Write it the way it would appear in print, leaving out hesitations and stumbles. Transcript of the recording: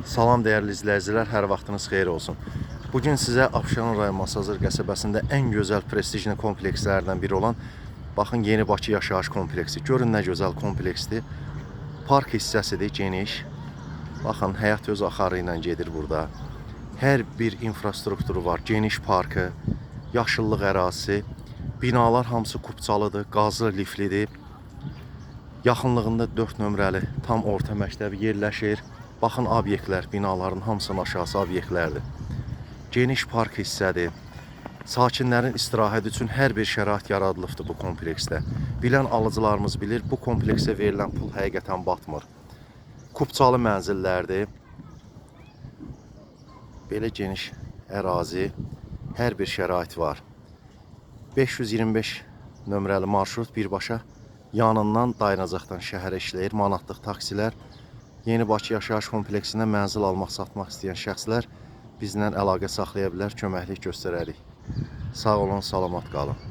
Salam dəyərli izləyicilər, hər vaxtınız xeyir olsun. Bugün sizə Abşeron rayon Masazır qəsəbəsində ən gözəl prestijli komplekslərdən biri olan baxın Yeni Bakı yaşayış kompleksi. Görün nə gözəl kompleksdir. Park hissəsidir, geniş. Baxın, həyat öz axarı ilə gedir burada. Hər bir infrastrukturu var, geniş parkı, yaşıllıq ərazisi. Binalar hamısı kupçalıdır, qazlı liflidir. Yaxınlığında 4 nömrəli tam orta məktəbi yerləşir. Baxın, obyektlər, binaların hamısının aşağısı obyektlərdir. Geniş park hissədir. Sakinlərin istirahət üçün hər bir şərait yaradılıbdır bu kompleksdə. Bilən alıcılarımız bilir, bu kompleksə verilən pul həqiqətən batmır. Kupçalı mənzillərdir. Belə geniş ərazi, hər bir şərait var. 525 nömrəli marşrut birbaşa yanından dayanacaqdan şəhərə işləyir. Manatlıq taksilər. Yeni Bakı yaşayış kompleksində mənzil almaq, satmaq istəyən şəxslər bizlə əlaqə saxlaya bilər, köməklik göstərərik. Sağ olun, salamat qalın.